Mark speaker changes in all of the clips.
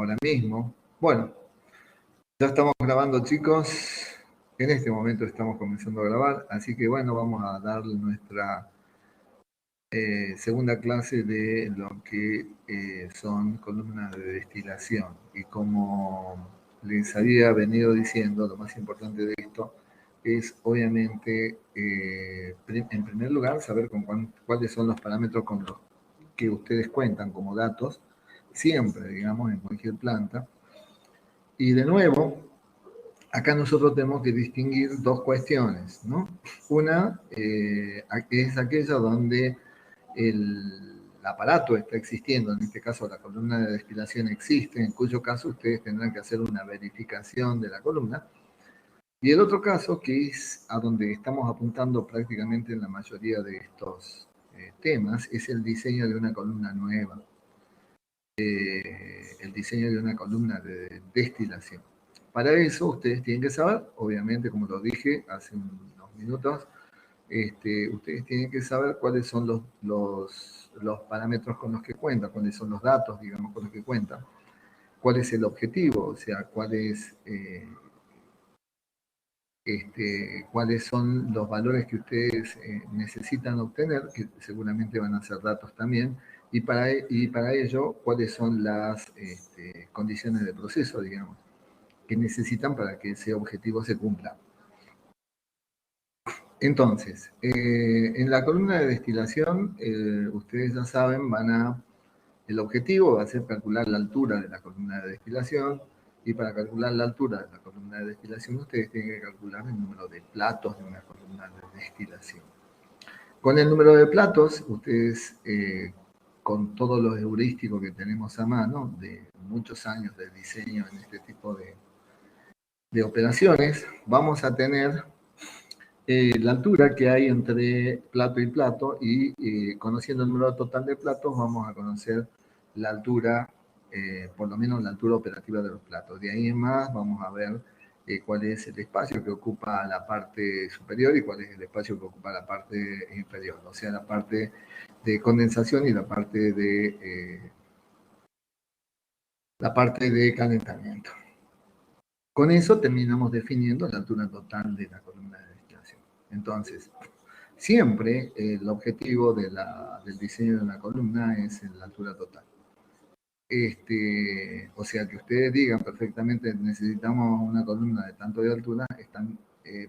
Speaker 1: ahora mismo. Bueno, ya estamos grabando, chicos. En este momento estamos comenzando a grabar, así que bueno, vamos a dar nuestra segunda clase de lo que son columnas de destilación. Y como les había venido diciendo, lo más importante de esto es obviamente, en primer lugar, saber cuáles son los parámetros con los que ustedes cuentan como datos, siempre, digamos, en cualquier planta. Y de nuevo, acá nosotros tenemos que distinguir dos cuestiones, ¿no? Una es aquella donde el aparato está existiendo, en este caso la columna de destilación existe, en cuyo caso ustedes tendrán que hacer una verificación de la columna. Y el otro caso, que es a donde estamos apuntando prácticamente en la mayoría de estos temas, es el diseño de una columna nueva, el diseño de una columna de destilación. Para eso ustedes tienen que saber, obviamente, como lo dije hace unos minutos, ustedes tienen que saber cuáles son los parámetros con los que cuentan, cuáles son los datos, digamos, con los que cuentan, cuál es el objetivo, o sea, cuáles son los valores que ustedes necesitan obtener, que seguramente van a ser datos también, y para ello, cuáles son las condiciones de proceso, digamos, que necesitan para que ese objetivo se cumpla. Entonces, en la columna de destilación, ustedes ya saben, el objetivo va a ser calcular la altura de la columna de destilación, y para calcular la altura de la columna de destilación, ustedes tienen que calcular el número de platos de una columna de destilación. Con el número de platos, ustedes, con todos los heurísticos que tenemos a mano, de muchos años de diseño en este tipo de operaciones, vamos a tener la altura que hay entre plato y plato, y conociendo el número total de platos vamos a conocer la altura, por lo menos la altura operativa de los platos. De ahí en más vamos a ver cuál es el espacio que ocupa la parte superior y cuál es el espacio que ocupa la parte inferior, o sea, la parte de condensación y la parte de calentamiento. Con eso terminamos definiendo la altura total de la columna de destilación. Entonces, siempre el objetivo del diseño de una columna es la altura total. O sea, que ustedes digan perfectamente, necesitamos una columna de tanto de altura, están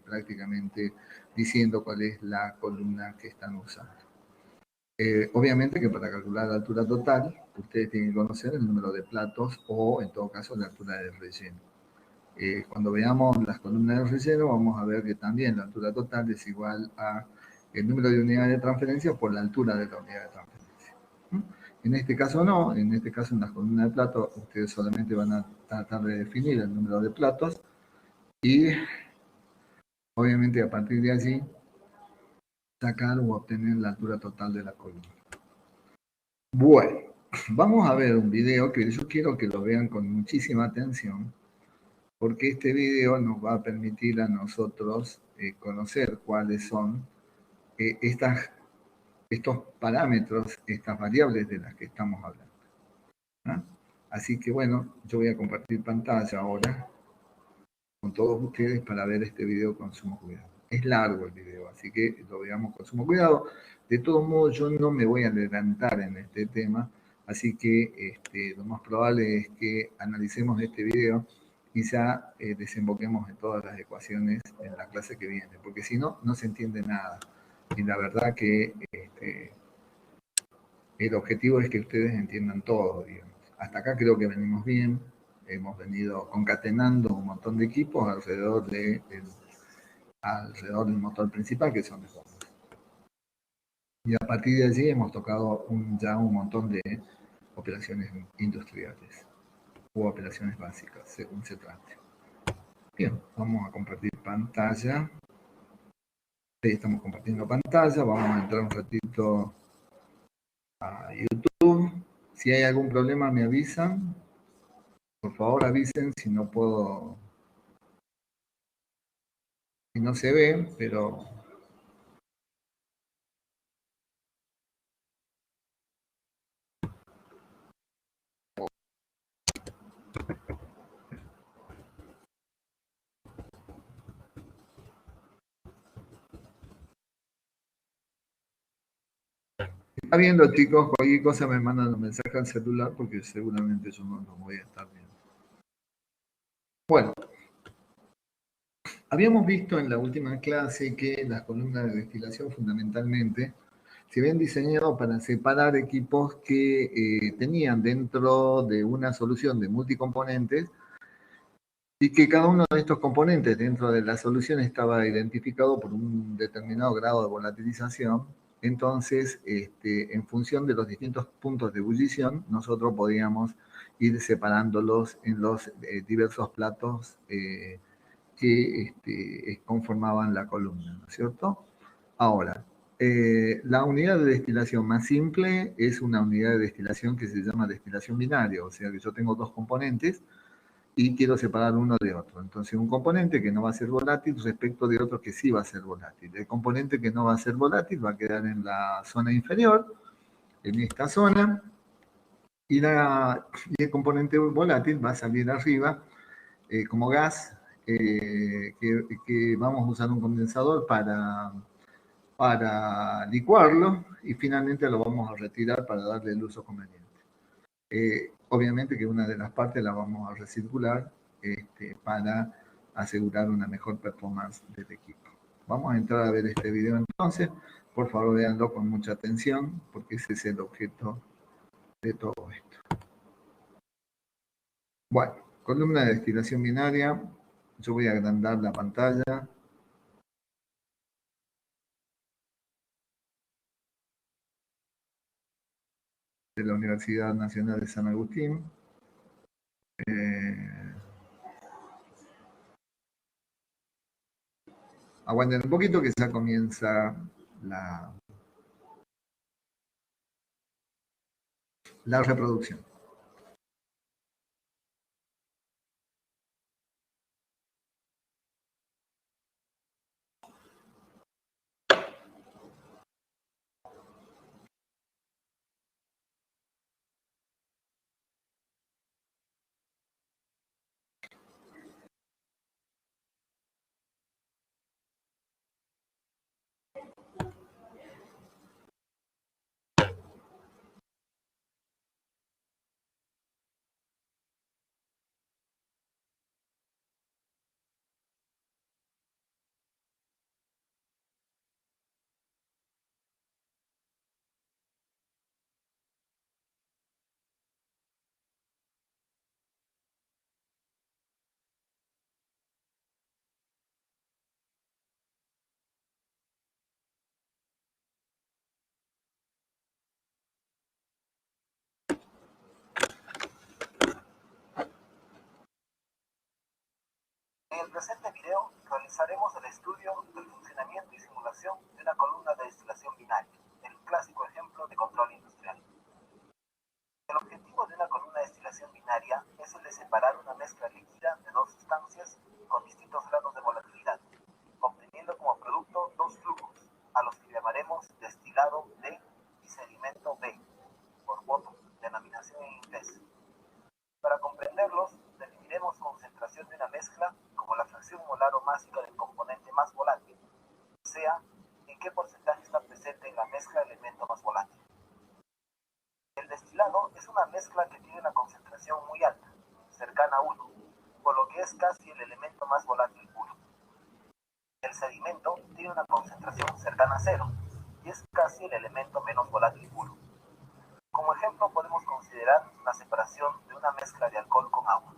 Speaker 1: prácticamente diciendo cuál es la columna que están usando. Obviamente que para calcular la altura total, ustedes tienen que conocer el número de platos o, en todo caso, la altura del relleno. Cuando veamos las columnas de relleno, vamos a ver que también la altura total es igual a el número de unidades de transferencia por la altura de la unidad de transferencia. En este caso no, en este caso en las columnas de platos ustedes solamente van a tratar de definir el número de platos y obviamente a partir de allí sacar o obtener la altura total de la columna. Bueno, vamos a ver un video que yo quiero que lo vean con muchísima atención, porque este video nos va a permitir a nosotros conocer cuáles son estos parámetros, estas variables de las que estamos hablando. ¿Ah? Así que bueno, yo voy a compartir pantalla ahora con todos ustedes para ver este video con sumo cuidado. Es largo el video, así que lo veamos con sumo cuidado. De todos modos, yo no me voy a adelantar en este tema, así que lo más probable es que analicemos este video y ya desemboquemos en todas las ecuaciones en la clase que viene, porque si no, no se entiende nada. Y la verdad que el objetivo es que ustedes entiendan todo, digamos. Hasta acá creo que venimos bien, hemos venido concatenando un montón de equipos alrededor del motor principal, que son los bombos. Y a partir de allí hemos tocado ya un montón de operaciones industriales u operaciones básicas, según se trate. Bien, vamos a compartir pantalla. Ahí estamos compartiendo pantalla. Vamos a entrar un ratito a YouTube. Si hay algún problema me avisan. Por favor avisen si no puedo, si no se ve, pero está viendo, chicos, cualquier cosa me mandan un mensaje al celular porque seguramente yo no lo voy a estar viendo. Bueno, habíamos visto en la última clase que las columnas de destilación fundamentalmente se habían diseñado para separar equipos que tenían dentro de una solución de multicomponentes y que cada uno de estos componentes dentro de la solución estaba identificado por un determinado grado de volatilización. Entonces, en función de los distintos puntos de ebullición, nosotros podíamos ir separándolos en los diversos platos que conformaban la columna, ¿no es cierto? Ahora, la unidad de destilación más simple es una unidad de destilación que se llama destilación binaria, o sea que yo tengo dos componentes y quiero separar uno de otro. Entonces, un componente que no va a ser volátil respecto de otro que sí va a ser volátil. El componente que no va a ser volátil va a quedar en la zona inferior, en esta zona, y el componente volátil va a salir arriba como gas, que vamos a usar un condensador para licuarlo y finalmente lo vamos a retirar para darle el uso conveniente. Obviamente que una de las partes la vamos a recircular para asegurar una mejor performance del equipo. Vamos a entrar a ver este video entonces. Por favor, véanlo con mucha atención porque ese es el objeto de todo esto. Bueno, columna de destilación binaria. Yo voy a agrandar la pantalla. De la Universidad Nacional de San Agustín. Aguanten un poquito que ya comienza la reproducción. En el presente video realizaremos el estudio del funcionamiento y simulación de una columna de destilación binaria, el clásico ejemplo de control industrial. El objetivo de una columna de destilación binaria es el de separar una mezcla líquida de dos sustancias con distintos grados de volatilidad, obteniendo como producto dos flujos, a los que llamaremos destilado D y sedimento B, por bottom, denominación en inglés. Para comprenderlos, definiremos concentración de una mezcla como la fracción molar o másica del componente más volátil, o sea, en qué porcentaje está presente en la mezcla el elemento más volátil. El destilado es una mezcla que tiene una concentración muy alta, cercana a 1, por lo que es casi el elemento más volátil puro. El sedimento tiene una concentración cercana a 0, y es casi el elemento menos volátil puro. Como ejemplo podemos considerar la separación de una mezcla de alcohol con agua.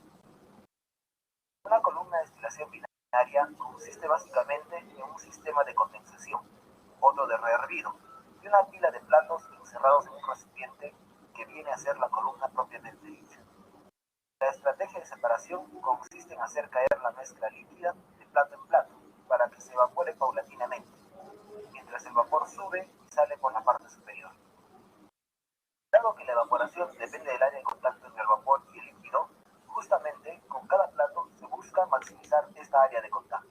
Speaker 1: Una columna de destilación binaria consiste básicamente en un sistema de condensación, otro de rehervido, y una pila de platos encerrados en un recipiente que viene a ser la columna propiamente dicha. La estrategia de separación consiste en hacer caer la mezcla líquida de plato en plato para que se evapore paulatinamente, mientras el vapor sube y sale por la parte superior. Dado que la evaporación depende del área de contacto entre el vapor y el líquido, justamente con cada plato se busca maximizar esta área de contacto.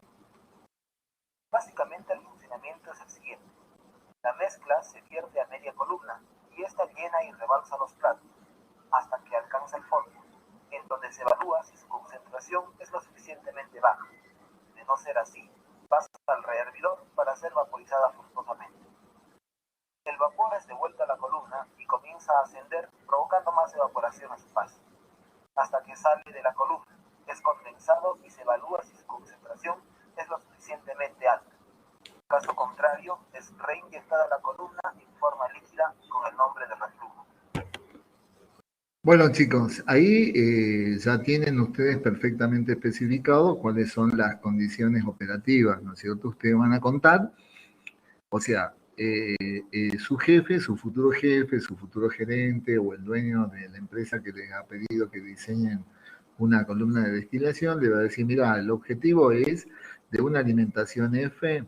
Speaker 1: Básicamente el funcionamiento es el siguiente. La mezcla se vierte a media columna y esta llena y rebalsa los platos hasta que alcanza el fondo, en donde se evalúa si su concentración es lo suficientemente baja. De no ser así, pasa al rehervidor para ser vaporizada forzosamente.
Speaker 2: El vapor es devuelto a la columna y comienza a ascender, provocando más evaporación a su paso, hasta que sale de la columna. Es condensado y se evalúa si su concentración es lo suficientemente alta. Caso contrario, es reinyectada a la columna en forma líquida con el nombre de reflujo.
Speaker 1: Bueno, chicos, ahí ya tienen ustedes perfectamente especificado cuáles son las condiciones operativas, ¿no es cierto? Ustedes van a contar, o sea, su jefe, su futuro gerente o el dueño de la empresa que les ha pedido que diseñen una columna de destilación, le va a decir, mira, el objetivo es de una alimentación F,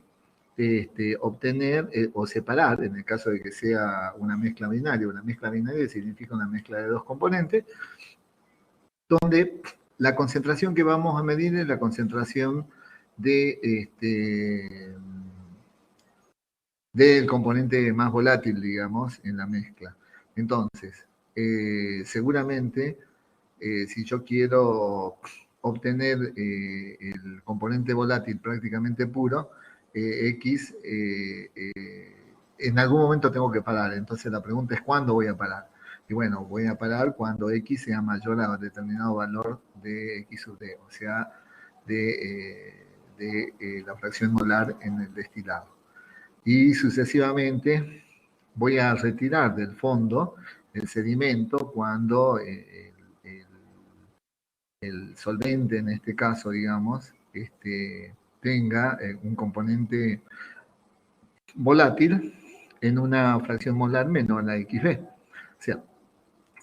Speaker 1: obtener o separar, en el caso de que sea una mezcla binaria significa una mezcla de dos componentes, donde la concentración que vamos a medir es la concentración de, del componente más volátil, digamos, en la mezcla. Entonces, seguramente, si yo quiero obtener el componente volátil prácticamente puro, X, en algún momento tengo que parar. Entonces la pregunta es, ¿cuándo voy a parar? Y bueno, voy a parar cuando X sea mayor a determinado valor de X sub D, o sea, de la fracción molar en el destilado. Y sucesivamente voy a retirar del fondo el sedimento cuando el solvente, en este caso, digamos, tenga un componente volátil en una fracción molar menor a la XB. O sea,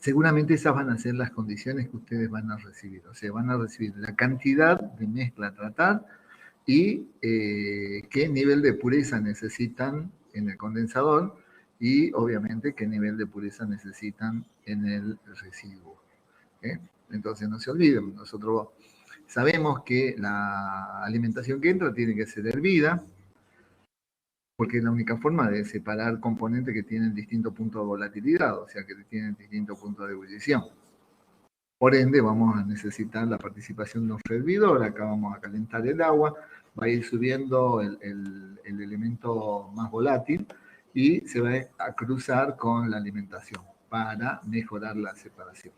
Speaker 1: seguramente esas van a ser las condiciones que ustedes van a recibir. O sea, van a recibir la cantidad de mezcla a tratar y qué nivel de pureza necesitan en el condensador y obviamente qué nivel de pureza necesitan en el residuo. Entonces no se olviden, nosotros sabemos que la alimentación que entra tiene que ser hervida, porque es la única forma de separar componentes que tienen distintos puntos de volatilidad, o sea, que tienen distintos puntos de ebullición. Por ende, vamos a necesitar la participación de un fervidor. Acá vamos a calentar el agua, va a ir subiendo el elemento más volátil y se va a cruzar con la alimentación para mejorar la separación.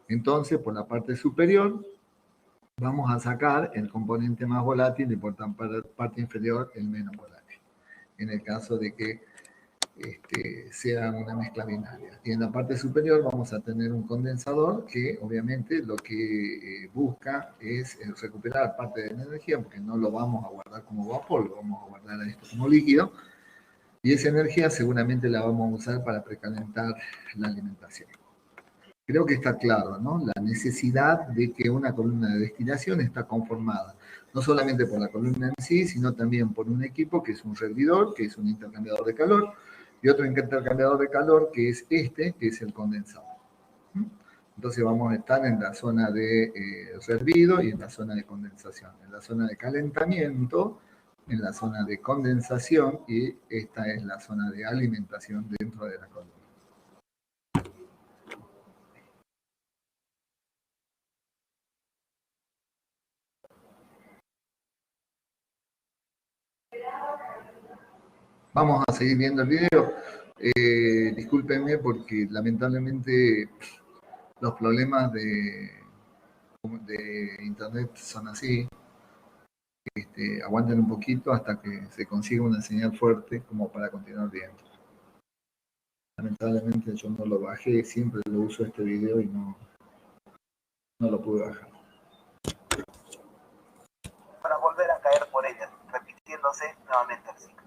Speaker 1: Entonces, por la parte superior, vamos a sacar el componente más volátil y por la parte inferior el menos volátil, en el caso de que sea una mezcla binaria. Y en la parte superior vamos a tener un condensador que obviamente lo que busca es recuperar parte de la energía, porque no lo vamos a guardar como vapor, lo vamos a guardar esto como líquido, y esa energía seguramente la vamos a usar para precalentar la alimentación. Creo que está claro, ¿no? La necesidad de que una columna de destilación está conformada no solamente por la columna en sí, sino también por un equipo que es un servidor, que es un intercambiador de calor, y otro intercambiador de calor que es que es el condensador. Entonces vamos a estar en la zona de hervido y en la zona de condensación, en la zona de calentamiento, en la zona de condensación y esta es la zona de alimentación dentro de la columna. Vamos a seguir viendo el video. Discúlpenme porque lamentablemente los problemas de internet son así. Aguanten un poquito hasta que se consiga una señal fuerte como para continuar viendo. Lamentablemente yo no lo bajé, siempre lo uso este video y no lo pude bajar.
Speaker 2: Para volver a caer por ella, repitiéndose nuevamente el ciclo.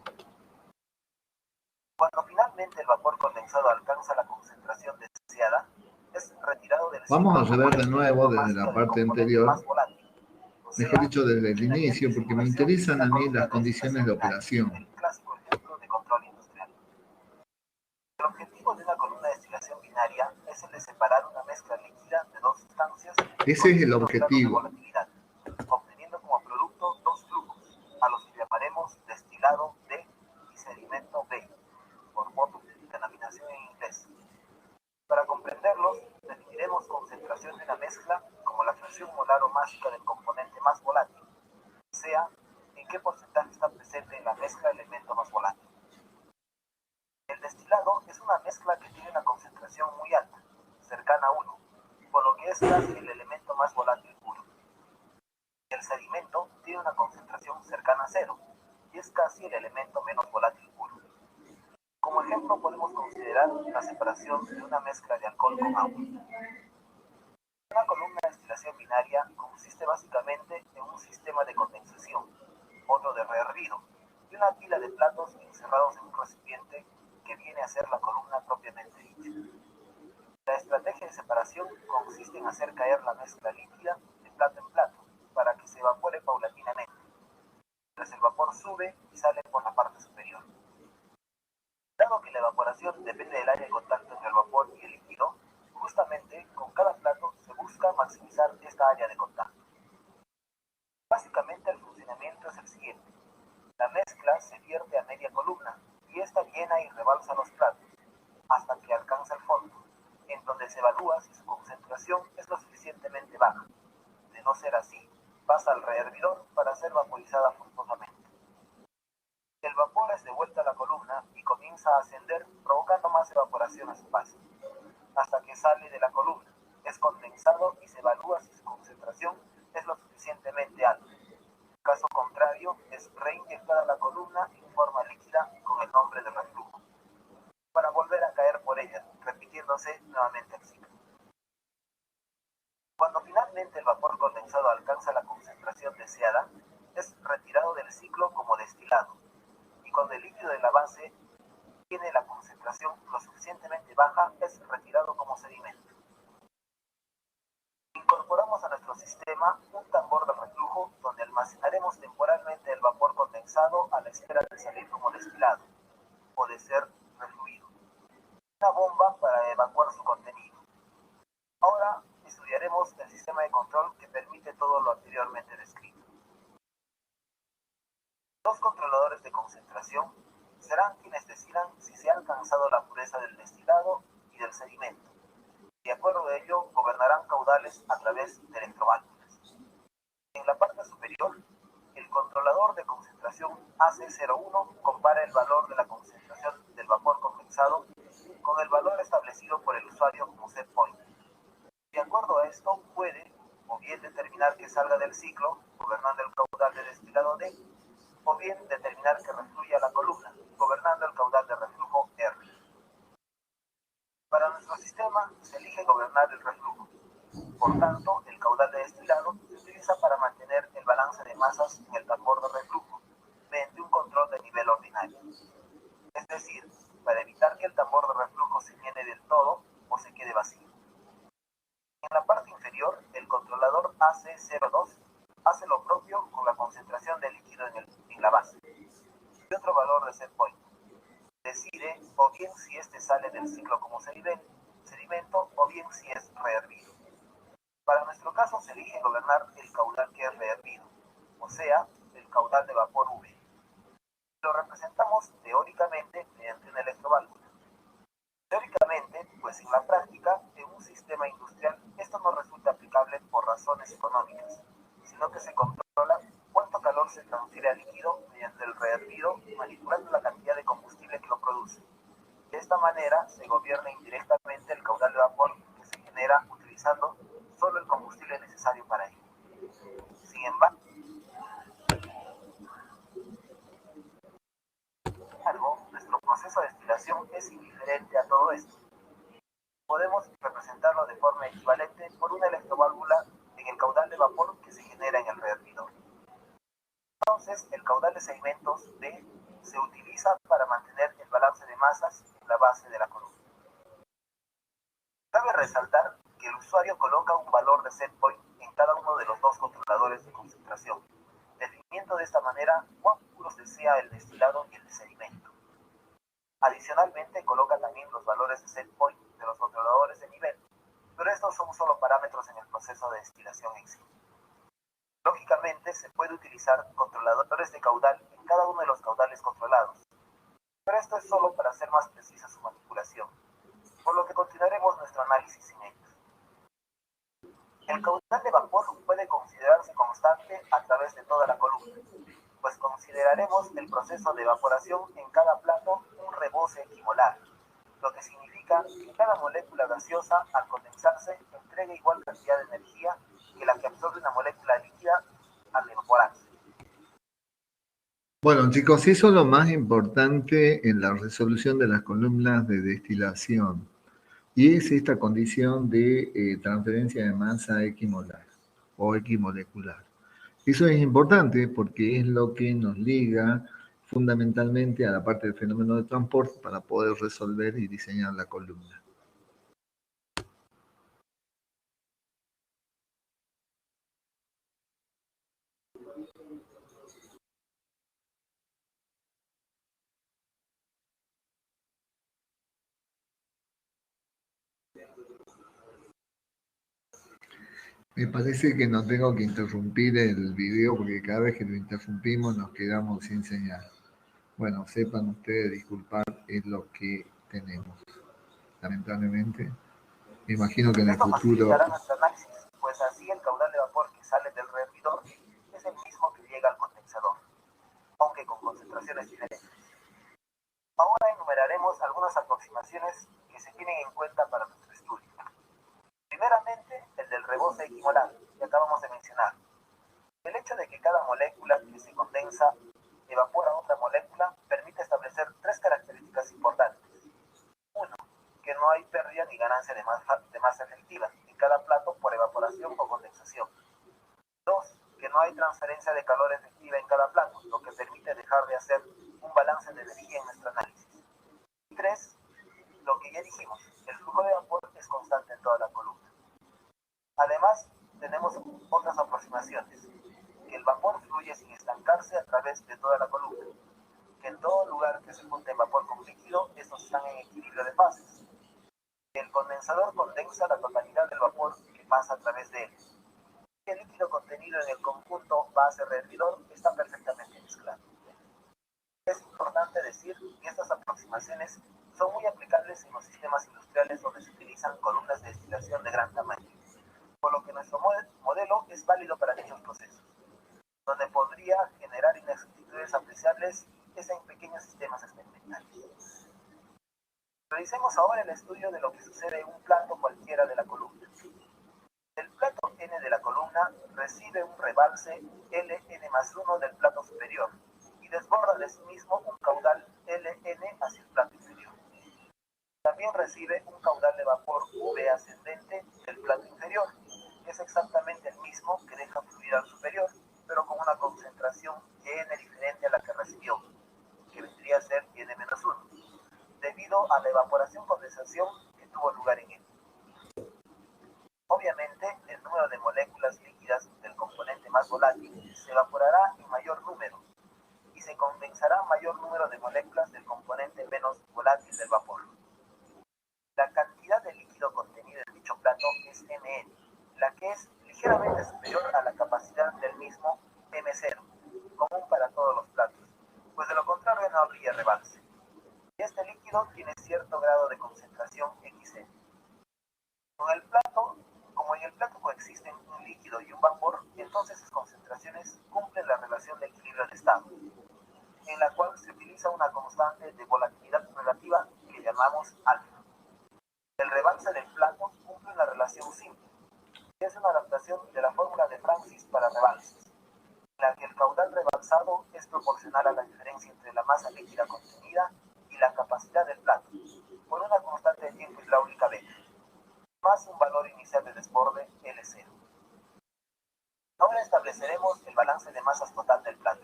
Speaker 2: Cuando finalmente el vapor condensado alcanza la concentración deseada, es retirado del ciclo.
Speaker 1: Vamos a rever de nuevo desde la parte anterior, mejor dicho desde el inicio, porque me interesan a mí las condiciones de operación.
Speaker 2: El clásico ejemplo de control industrial. El objetivo de una columna de destilación binaria es el de separar una mezcla líquida de dos sustancias.
Speaker 1: Ese es el objetivo.
Speaker 2: Obteniendo como producto dos flujos, a los que llamaremos destilado D y sedimento B, por modo de denominación en inglés. Para comprenderlos, definiremos concentración de una mezcla como la fracción molar o másica del componente más volátil, o sea, en qué porcentaje está presente en la mezcla el elemento más volátil. El destilado es una mezcla que tiene una concentración muy alta, cercana a 1, por lo que es casi el elemento más volátil puro. El sedimento tiene una concentración cercana a 0 y es casi el elemento menos volátil puro. Como ejemplo podemos considerar la separación de una mezcla de alcohol con agua. Una columna de destilación binaria consiste básicamente en un sistema de condensación, otro de rehervido y una pila de platos encerrados en un recipiente que viene a ser la columna propiamente dicha. La estrategia de separación consiste en hacer caer la mezcla líquida de plato en plato para que se evapore paulatinamente, mientras el vapor sube y sale por la parte superior. Dado que la evaporación depende del área de contacto entre el vapor y el líquido, justamente con cada plato se busca maximizar esta área de contacto. Básicamente el funcionamiento es el siguiente. La mezcla se vierte a media columna y esta llena y rebalsa los platos hasta que alcanza el fondo, en donde se evalúa si su concentración es lo suficientemente baja. De no ser así, pasa al rehervidor para ser vaporizada forzosamente. El vapor es devuelto a la columna y comienza a ascender, provocando más evaporación a su paso, hasta que sale de la columna, es condensado y se evalúa si su concentración es lo suficientemente alta. Caso contrario, es reinyectada a la columna en forma líquida con el nombre de reflujo, para volver a caer por ella, repitiéndose nuevamente el ciclo. Cuando finalmente el vapor condensado alcanza la concentración deseada, es retirado del ciclo como destilado, y cuando el líquido de la base tiene la concentración lo suficientemente baja, es retirado como sedimento. Incorporamos a nuestro sistema un tambor de reflujo donde almacenaremos temporalmente el vapor condensado a la espera de salir como destilado, o de ser refluido. Una bomba para evacuar su contenido. Ahora estudiaremos el sistema de control que permite todo lo anteriormente descrito. Los controladores de concentración serán quienes decidan si se ha alcanzado la pureza del destilado y del sedimento. De acuerdo a ello, gobernarán caudales a través de electroválvulas. En la parte superior, el controlador de concentración AC01 compara el valor de la concentración del vapor condensado con el valor establecido por el usuario como set point. De acuerdo a esto, puede o bien determinar que salga del ciclo, gobernando el caudal de destilado D, o bien determinar que refluya a la columna, gobernando el caudal de reflujo R. Para nuestro sistema se elige gobernar el reflujo. Por tanto, el caudal de destilado se utiliza para mantener el balance de masas en el tambor de reflujo, mediante un control de nivel ordinario. Es decir, para evitar que el tambor de reflujo se llene del todo o se quede vacío. En la parte inferior, el controlador AC02 hace lo propio con la concentración de líquido en la base y otro valor de set point. Decide o bien si este sale del ciclo como sedimento o bien si es rehervido. Para nuestro caso se elige gobernar el caudal que es rehervido, o sea, el caudal de vapor V. Lo representamos teóricamente mediante una electroválvula. Teóricamente, pues en la práctica, en un sistema industrial, esto no resulta aplicable por razones económicas, sino que se controla cuánto calor se transfiere al líquido mediante el rehervido, manipulando la cantidad de combustible que lo produce. De esta manera se gobierna indirectamente el caudal de vapor que se genera utilizando solo el combustible necesario para ello. Sin embargo, nuestro proceso de destilación es indiferente a todo esto. Podemos representarlo de forma equivalente por una electroválvula en el caudal de vapor que se genera en el rehervidor. Entonces, el caudal de sedimentos B se utiliza para mantener el balance de masas en la base de la columna. Cabe resaltar que el usuario coloca un valor de set point en cada uno de los dos controladores de concentración, definiendo de esta manera cuán puros desea el destilado y el de sedimento. Adicionalmente, coloca también los valores de set point de los controladores de nivel, pero estos son solo parámetros en el proceso de destilación en sí. Lógicamente, se puede utilizar controladores de caudal en cada uno de los caudales controlados, pero esto es solo para hacer más precisa su manipulación, por lo que continuaremos nuestro análisis sin ellos. El caudal de vapor puede considerarse constante a través de toda la columna, pues consideraremos el proceso de evaporación en cada plato un rebose equimolar, lo que significa que cada molécula gaseosa, al condensarse, entrega igual cantidad de energía que la que absorbe una molécula líquida al evaporarse.
Speaker 1: Bueno, chicos, eso es lo más importante en la resolución de las columnas de destilación. Y es esta condición de transferencia de masa equimolar o equimolecular. Eso es importante porque es lo que nos liga fundamentalmente a la parte del fenómeno de transporte para poder resolver y diseñar la columna. Me parece que no tengo que interrumpir el video porque cada vez que lo interrumpimos nos quedamos sin señal. Bueno, sepan ustedes disculpar, es lo que tenemos. Lamentablemente, me imagino que en el
Speaker 2: Esto
Speaker 1: futuro...
Speaker 2: facilitará nuestro análisis, pues así el caudal de vapor que sale del reactor es el mismo que llega al condensador, aunque con concentraciones diferentes. Ahora enumeraremos algunas aproximaciones que se tienen en cuenta para nuestro estudio. Primeramente, el del rebose equimolar, que acabamos de mencionar. El hecho de que cada molécula que se condensa evapora otra molécula permite establecer tres características importantes. Uno, que no hay pérdida ni ganancia de masa efectiva en cada plato por evaporación o condensación. Dos, que no hay transferencia de calor efectiva en cada plato, lo que permite dejar de hacer un balance de energía en nuestro análisis. Y tres, lo que ya dijimos, el flujo de vapor es constante en toda la columna. Además, tenemos otras aproximaciones, que el vapor fluye sin estancarse a través de toda la columna, que en todo lugar que se junte vapor con líquido, estos están en equilibrio de fases. El condensador condensa la totalidad del vapor que pasa a través de él. El líquido contenido en el conjunto base-rehervidor está perfectamente mezclado. Es importante decir que estas aproximaciones son muy aplicables en los sistemas industriales donde se utilizan columnas de destilación de gran tamaño, por lo que nuestro modelo es válido para dichos procesos. Donde podría generar inexactitudes apreciables es en pequeños sistemas experimentales. Realicemos ahora el estudio de lo que sucede en un plato cualquiera de la columna. El plato N de la columna recibe un rebalse Ln+1 del plato superior y desborda de sí mismo un caudal Ln hacia el plato inferior. También recibe un caudal de vapor V ascendente del plato inferior, que es exactamente el mismo que deja fluir al superior, pero con una concentración N diferente a la que recibió, que vendría a ser N-1, debido a la evaporación-condensación que tuvo lugar en él. Obviamente, el número de moléculas líquidas del componente más volátil se evaporará en mayor número y se condensará mayor número de moléculas del componente menos volátil del vapor. La cantidad de líquido contenido en dicho plato es Mn, la que es ligeramente superior a la capacidad del mismo M0, común para todos los platos, pues de lo contrario no habría rebalse. Y este líquido tiene cierto grado de concentración Xn. Como en el plato coexisten un líquido y un vapor, entonces sus concentraciones cumplen la relación de equilibrio de estado, en la cual se utiliza una constante de volatilidad relativa que llamamos alfa. El rebalse del plato cumple una relación simple, que es una adaptación de la fórmula de Francis para rebalses, en la que el caudal rebalsado es proporcional a la diferencia entre la masa líquida contenida y la capacidad del plato, por una constante de tiempo hidráulica beta, más un valor inicial de desborde L0. Ahora estableceremos el balance de masas total del plato,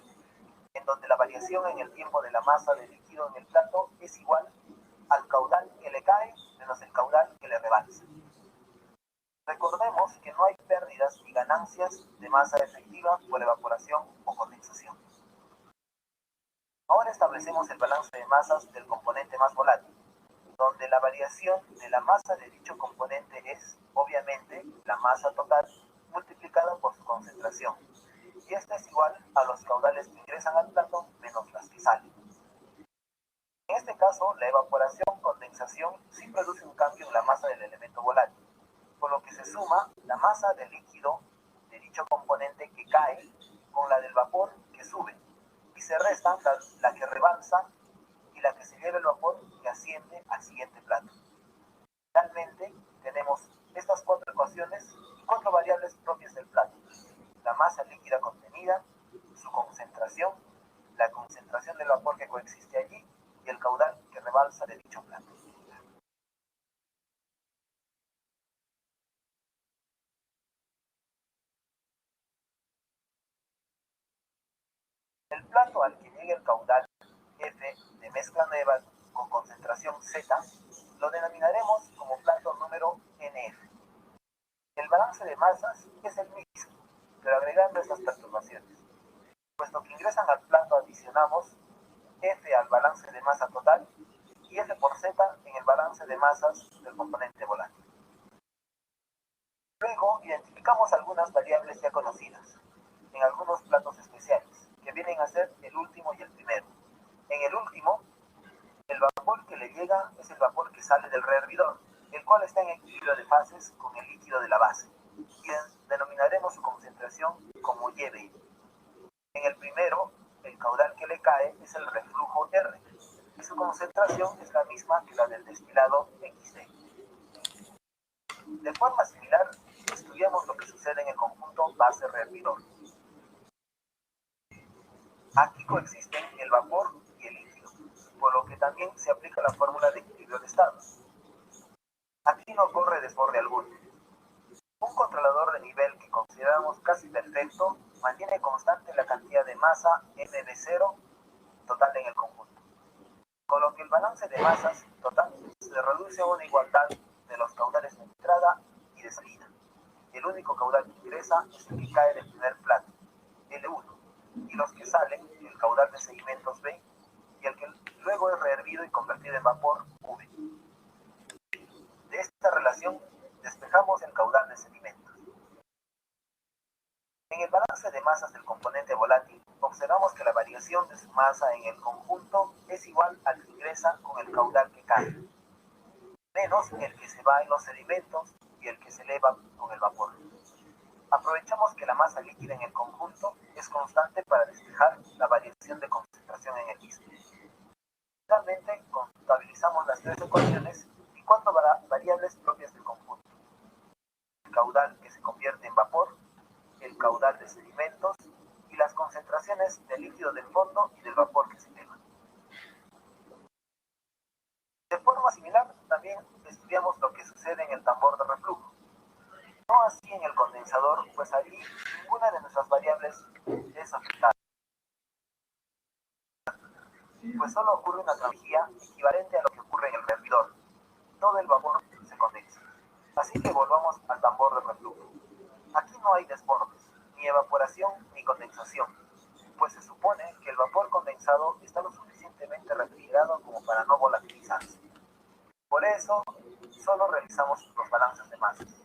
Speaker 2: en donde la variación en el tiempo de la masa de líquido en el plato es igual al caudal que le cae menos el caudal que le rebalsa. Recordemos que no hay pérdidas ni ganancias de masa efectiva por evaporación o condensación. Ahora establecemos el balance de masas del componente más volátil, donde la variación de la masa de dicho componente es, obviamente, la masa total multiplicada por su concentración, y esta es igual a los caudales que ingresan al plato menos las que salen. En este caso, la evaporación-condensación sí produce un cambio en la masa del elemento volátil, por lo que se suma la masa del líquido de dicho componente que cae con la del vapor que sube, y se restan la que rebalsa y la que se lleva el vapor que asciende al siguiente plato. Finalmente, tenemos estas cuatro ecuaciones y cuatro variables propias del plato: la masa líquida contenida, su concentración, la concentración del vapor que coexiste allí y el caudal que rebalsa de dicho plato. El plato al que llegue el caudal F de mezcla nueva con concentración Z lo denominaremos como plato número NF. El balance de masas es el mismo, pero agregando estas perturbaciones. Puesto que ingresan al plato, adicionamos F al balance de masa total y F por Z en el balance de masas del componente volátil. Luego identificamos algunas variables ya conocidas en algunos platos especiales, que vienen a ser el último y el primero. En el último, el vapor que le llega es el vapor que sale del rehervidor, el cual está en equilibrio de fases con el líquido de la base, y denominaremos su concentración como YB. En el primero, el caudal que le cae es el reflujo R, y su concentración es la misma que la del destilado XD. De forma similar, estudiamos lo que sucede en el conjunto base-rehervidor. Aquí coexisten el vapor y el líquido, por lo que también se aplica la fórmula de equilibrio de estados. Aquí no ocurre desborde alguno. Un controlador de nivel que consideramos casi perfecto mantiene constante la cantidad de masa MB0 total en el conjunto, con lo que el balance de masas total se reduce a una igualdad de los caudales de entrada y de salida. El único caudal que ingresa es el que cae del primer plato, L1, y los que salen, el caudal de sedimentos B, y el que luego es rehervido y convertido en vapor, V. De esta relación despejamos el caudal de sedimentos. En el balance de masas del componente volátil, observamos que la variación de su masa en el conjunto es igual al que ingresa con el caudal que cae, menos el que se va en los sedimentos y el que se eleva con el vapor. Aprovechamos que la masa líquida en el conjunto es constante para despejar la variación de concentración en el mismo. Finalmente, contabilizamos las tres ecuaciones y cuatro variables propias del conjunto: el caudal que se convierte en vapor, el caudal de sedimentos y las concentraciones del líquido del fondo y del vapor que se eleva. De forma similar, también estudiamos lo que sucede en el tambor de reflujo. No así en el condensador, pues allí ninguna de nuestras variables es afectada, pues solo ocurre una transferencia equivalente a lo que ocurre en el rehervidor. Todo el vapor se condensa. Así que volvamos al tambor de reflujo. Aquí no hay desbordes, ni evaporación ni condensación, pues se supone que el vapor condensado está lo suficientemente refrigerado como para no volatilizarse. Por eso, solo realizamos los balances de masas.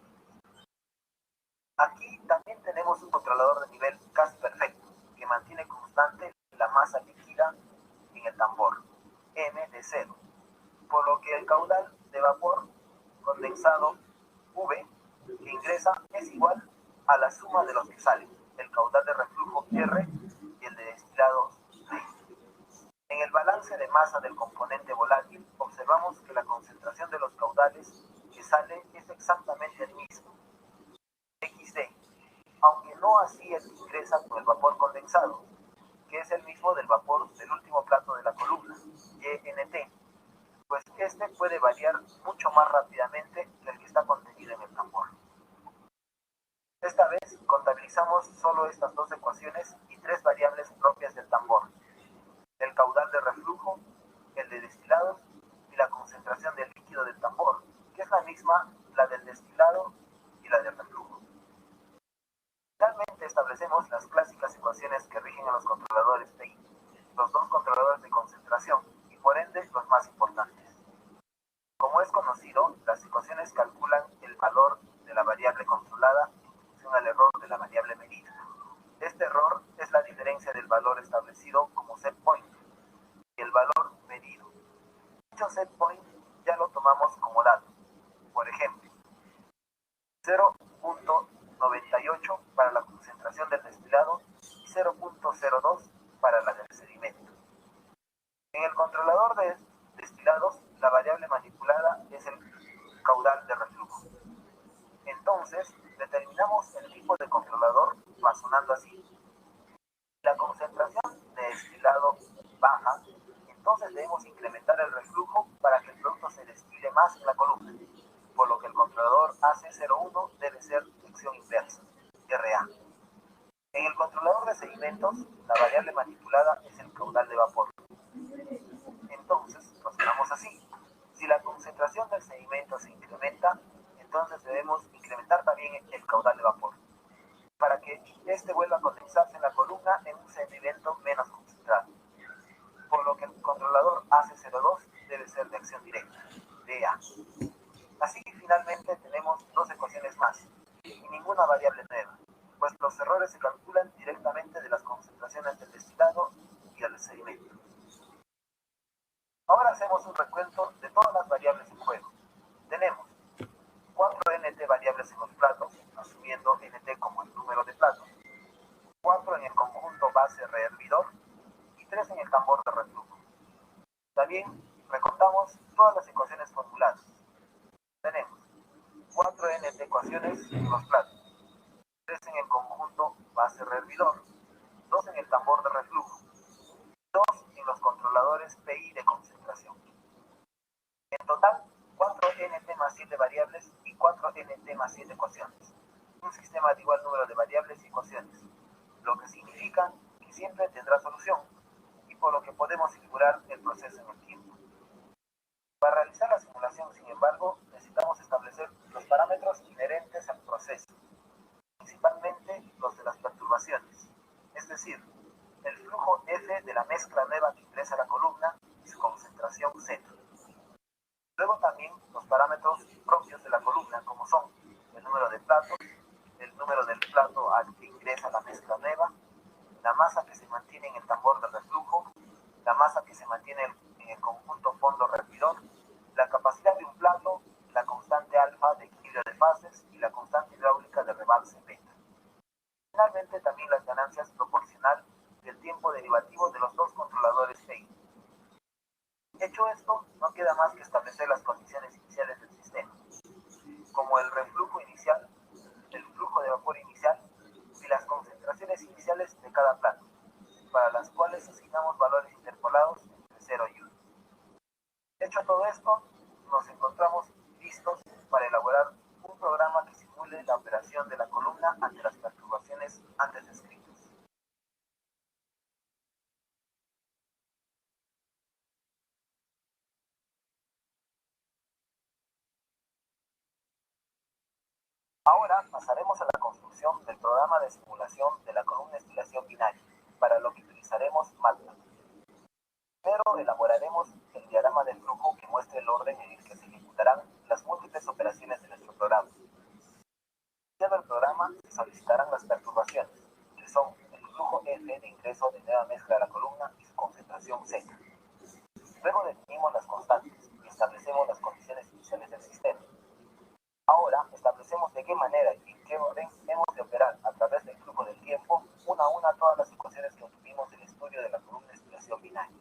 Speaker 2: Aquí también tenemos un controlador de nivel casi perfecto, que mantiene constante la masa líquida en el tambor, M de 0, por lo que el caudal de vapor condensado, V, que ingresa es igual a la suma de los que salen, el caudal de reflujo R y el de destilado D. En el balance de masa del componente volátil, observamos que la concentración de los caudales que sale es exactamente el mismo, XD, aunque no así el que ingresa con el vapor condensado, que es el mismo del vapor del último plato de la columna, YNT, pues este puede variar mucho más rápidamente que el que está contenido en el tambor. Esta vez contabilizamos solo estas dos ecuaciones y tres variables propias del tambor: el caudal de reflujo, el de destilados y la concentración del líquido del tambor, que es la misma la del destilado y la del reflujo. Finalmente establecemos las clásicas ecuaciones que rigen a los controladores PI, los dos controladores de concentración y por ende los más importantes. Como es conocido, las ecuaciones calculan el valor de la variable controlada en función al error de la variable medida. Este error es la diferencia del valor establecido como set point y el valor medido. Dicho set point ya lo tomamos como dato. Por ejemplo, 0.98 para la concentración del destilado y 0.02 para la del sedimento. En el controlador de destilados Entonces, determinamos el tipo de controlador razonando así. La concentración de destilado baja, entonces debemos incrementar el reflujo para que el producto se destile más en la columna, por lo que el controlador AC01 debe ser sección inversa, RA. En el controlador de sedimentos, la variable manipulada es el caudal de vapor. Entonces, razonamos así. Si la concentración del sedimento se incrementa, entonces debemos incrementar también el caudal de vapor, para que este vuelva a condensarse en la columna en un sedimento menos concentrado, por lo que el controlador AC02 debe ser de acción directa, DA. Así, finalmente, tenemos dos ecuaciones más, y ninguna variable nueva, pues los errores se calculan directamente de las concentraciones del destilado y del sedimento. Ahora hacemos un recuento de todas las variables en juego. Tenemos 4 NT variables en los platos, asumiendo NT como el número de platos, 4 en el conjunto base rehervidor y 3 en el tambor de reflujo. También recontamos todas las ecuaciones formuladas. Tenemos 4 NT ecuaciones en los platos, 3 en el conjunto base rehervidor, 2 en el tambor de reflujo, 2 en los controladores PI de concentración. En total, 4 NT más 7 variables y 4 NT más 7 ecuaciones. Un sistema de igual número de variables y ecuaciones, lo que significa que siempre tendrá solución y por lo que podemos figurar el proceso en el tiempo. Para realizar la simulación, sin embargo, necesitamos establecer los parámetros inherentes al proceso, principalmente los de las perturbaciones, es decir, el flujo F de la mezcla nueva que ingresa a la columna y su concentración Z. Luego también los parámetros propios de la columna, como son el número de platos, el número del plato al que ingresa la mezcla nueva, la masa que se mantiene en el tambor de reflujo, la masa que se mantiene en el conjunto fondo rehervidor, la capacidad de un plato, la constante alfa de equilibrio de fases y la constante hidráulica de rebalse beta. Finalmente, también las ganancias proporcional del tiempo derivativo de los dos controladores PI. Hecho esto, no queda más que establecer las condiciones iniciales del sistema, como el reflujo inicial, el flujo de vapor inicial y las concentraciones iniciales de cada plato, para las cuales asignamos valores interpolados entre 0 y 1. Hecho todo esto, nos encontramos listos para elaborar un programa que simule la operación de la columna ante las perturbaciones antes descritas. Ahora pasaremos a la construcción del programa de simulación de la columna de estilación binaria, para lo que utilizaremos MATLAB. Primero elaboraremos el diagrama de flujo que muestre el orden en el que se ejecutarán las múltiples operaciones de nuestro programa. Iniciado el programa, se solicitarán las perturbaciones, que son el flujo F de ingreso de nueva mezcla a la columna y su concentración Z. Luego definimos las constantes y establecemos las condiciones iniciales del sistema. Ahora establecemos de qué manera y en qué orden hemos de operar a través del flujo del tiempo una a una todas las ecuaciones que obtuvimos del estudio de la columna de estilación binaria.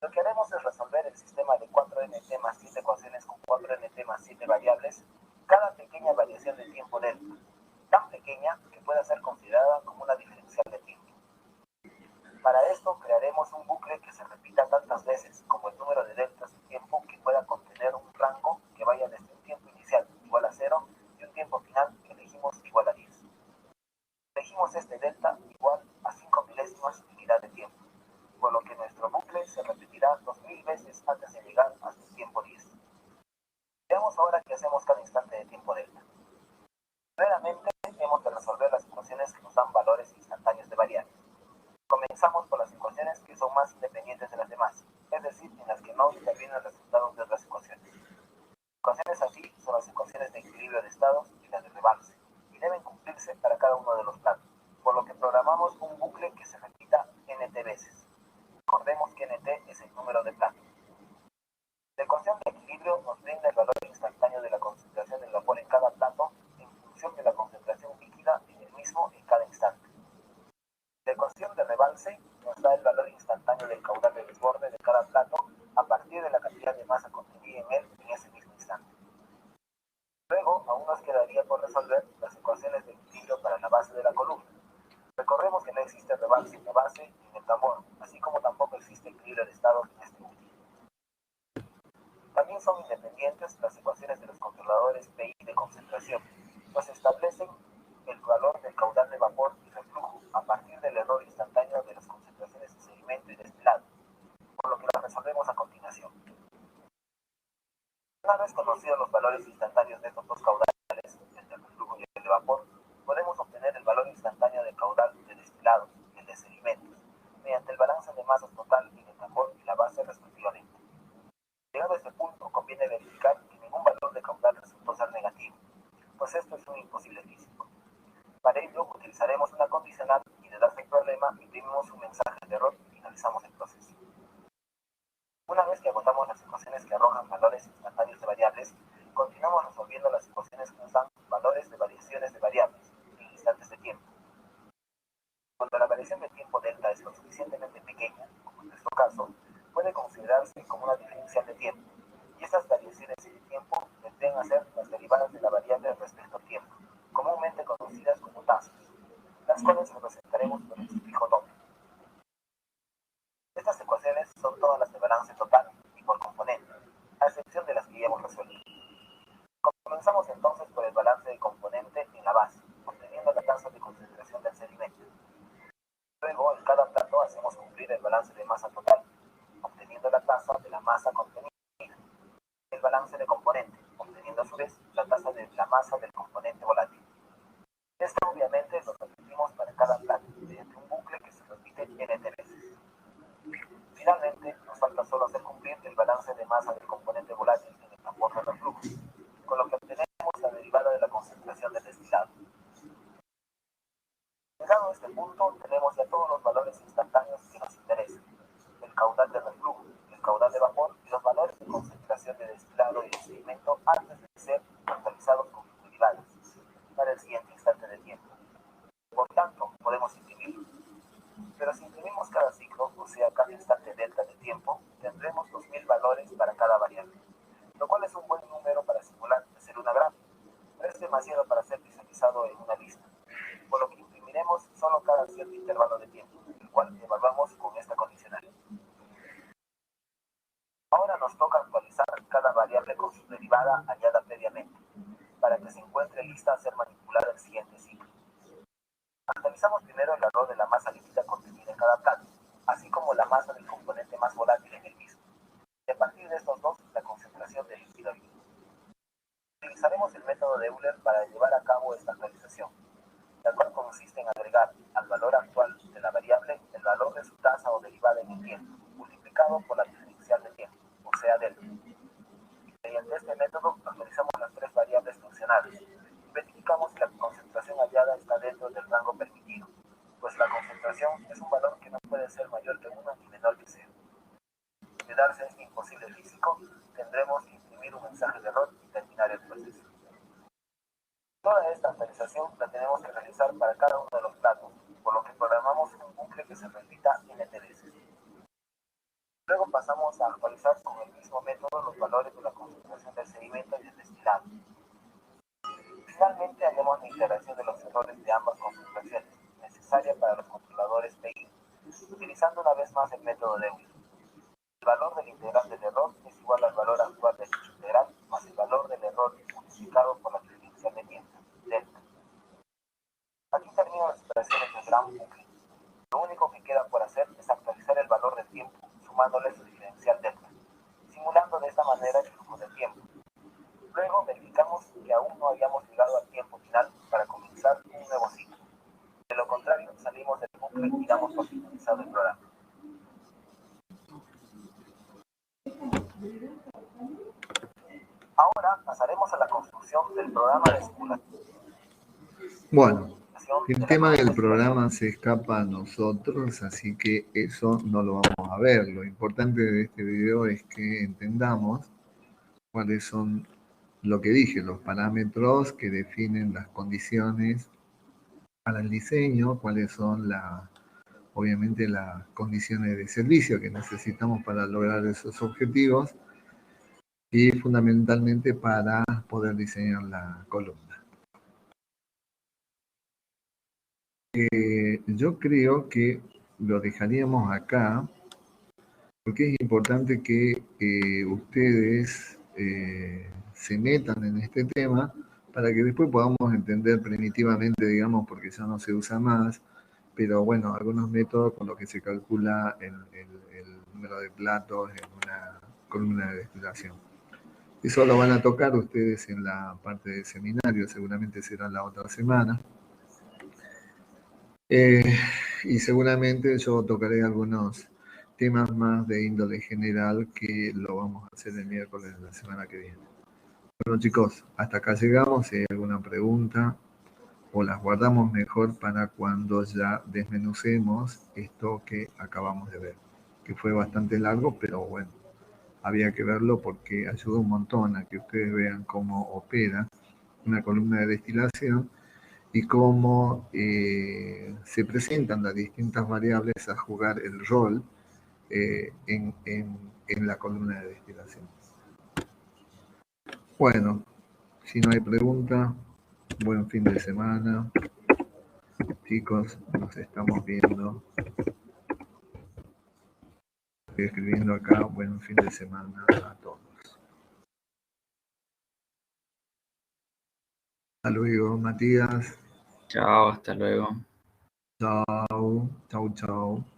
Speaker 2: Lo que haremos es resolver el sistema de 4NT más 7 ecuaciones con 4NT más 7 variables, cada pequeña variación de tiempo delta, tan pequeña que pueda ser considerada como una diferencial de tiempo. Para esto crearemos un bucle que se repita tantas veces como el número de deltas de tiempo que pueda contener un rango que vaya desde un tiempo inicial igual a 0 y un tiempo final que elegimos igual a 10. Elegimos este delta igual a 5 milésimas unidad de tiempo, por lo que nuestro bucle se repetirá 2000 veces antes de llegar hasta el tiempo 10. Veamos ahora qué hacemos cada instante de tiempo delta. Primeramente, hemos de resolver las ecuaciones que nos dan valores instantáneos de variables. Comenzamos por las ecuaciones que son más independientes de las demás, es decir, en las que no intervienen los resultados de otras ecuaciones. Ecuaciones así son las ecuaciones de equilibrio de estados y las de rebalse, y deben cumplirse para cada uno de los platos, por lo que programamos un bucle que se repita nt veces. Recordemos que nt es el número de platos. La ecuación de equilibrio nos brinda el valor instantáneo de la concentración del vapor en cada plato en función de la concentración líquida en el mismo en cada instante. La ecuación de rebalse nos da el valor instantáneo del caudal de desborde de cada plato a partir de la cantidad de masa contenida en él en ese mismo instante. Luego, aún nos quedaría por Para ello, utilizaremos una condicional y de darse el problema, imprimimos un mensaje de error y finalizamos el proceso. Una vez que agotamos las ecuaciones que arrojan valores instantáneos de variables, continuamos resolviendo las ecuaciones que nos dan valores de variaciones de variables en instantes de tiempo. Cuando la variación de tiempo delta es lo suficientemente pequeña, como en nuestro caso, puede considerarse como una diferencial de tiempo, y estas variaciones de tiempo vendrían a ser las derivadas de la variable respecto al tiempo, comúnmente conocidas como tasas, las cuales representaremos por el sufijo doble. Estas ecuaciones son todas las de balance total y por componente, a excepción de las que ya hemos resuelto. Comenzamos entonces por el balance de componente en la base, obteniendo la tasa de concentración del sedimento. Luego, en cada plato hacemos cumplir el balance de masa total, obteniendo la tasa de la masa contenida. El balance de componente, obteniendo a su vez la tasa de la masa del componente volátil. Esto obviamente lo repetimos para cada plato, mediante un bucle que se repite n veces. Finalmente, nos falta solo hacer cumplir el balance de masa del componente volátil en el tambor de reflujo, con lo que obtenemos la derivada de la concentración del destilado. Llegado a este punto, tenemos ya todos los valores instantáneos que nos interesan: el caudal de reflujo, el caudal de vapor y los valores de concentración de destilado y de sedimento antes de ser actualizados con sus derivadas para el siguiente instante de tiempo. Por tanto, podemos imprimirlo. Pero si imprimimos cada ciclo, o sea, cada instante delta de tiempo, tendremos 2000 valores para cada variable, lo cual es un buen número para simular de ser una gráfica, pero es demasiado para ser visualizado en una lista, por lo que imprimiremos solo cada cierto intervalo de tiempo, el cual evaluamos con esta condicional. Ahora nos toca actualizar cada variable con su derivada hallada previamente, para que se encuentre lista a ser manipulada el siguiente ciclo. Actualizamos primero el valor de la masa líquida contenida en cada plato, así como la masa del componente más volátil en el mismo, y a partir de estos dos, la concentración del líquido líquido. Utilizaremos el método de Euler para llevar a cabo esta actualización, la cual consiste en agregar al valor actual de la variable el valor de su tasa o derivada en el tiempo, multiplicado por la diferencial de tiempo, o sea, delta. Mediante este método actualizamos las tres variables funcionales y verificamos que la concentración hallada está dentro del rango permitido, pues la concentración es un valor que no puede ser mayor que 1 ni menor que 0. De darse este imposible físico, tendremos que imprimir un mensaje de error y terminar el proceso. Toda esta actualización la tenemos que realizar para cada uno de los platos, por lo que programamos un bucle que se repita n veces. Luego pasamos a actualizar con el mismo método los valores de la concentración del sedimento y del destilado. Finalmente haremos la integración de los errores de ambas concentraciones, necesaria para los controladores PI, utilizando una vez más el método de Euler. El valor del integral del error es igual al valor actual de dicho integral más el valor del error multiplicado por la diferencial de tiempo, delta. Aquí terminan las operaciones del gran bucle. Lo único que queda por hacer es actualizar el valor del tiempo, sumándole su diferencial delta, simulando de esta manera el flujo del tiempo. Luego verificamos que aún no hayamos llegado al tiempo final para comenzar un nuevo ciclo. De lo contrario, salimos del bucle y damos por finalizado el programa. Ahora pasaremos a la construcción del programa de simulación.
Speaker 1: Bueno, el tema del programa se escapa a nosotros, así que eso no lo vamos a ver. Lo importante de este video es que entendamos cuáles son, lo que dije, los parámetros que definen las condiciones para el diseño, cuáles son obviamente las condiciones de servicio que necesitamos para lograr esos objetivos y fundamentalmente para poder diseñar la columna. Yo creo que lo dejaríamos acá porque es importante que ustedes se metan en este tema para que después podamos entender primitivamente, digamos, porque ya no se usa más, pero bueno, algunos métodos con los que se calcula el número de platos en una columna de destilación. Eso lo van a tocar ustedes en la parte del seminario, seguramente será la otra semana. Y seguramente yo tocaré algunos temas más de índole general que lo vamos a hacer el miércoles de la semana que viene. Bueno, chicos, hasta acá llegamos. Si hay alguna pregunta, o las guardamos mejor para cuando ya desmenucemos esto que acabamos de ver, que fue bastante largo, pero bueno, había que verlo porque ayuda un montón a que ustedes vean cómo opera una columna de destilación y cómo se presentan las distintas variables a jugar el rol en la columna de destilación. Bueno, si no hay pregunta, buen fin de semana. Chicos, nos estamos viendo. Estoy escribiendo acá, buen fin de semana a todos. Hasta luego, Matías.
Speaker 3: Chao, hasta luego.
Speaker 1: Chao, chao, chao.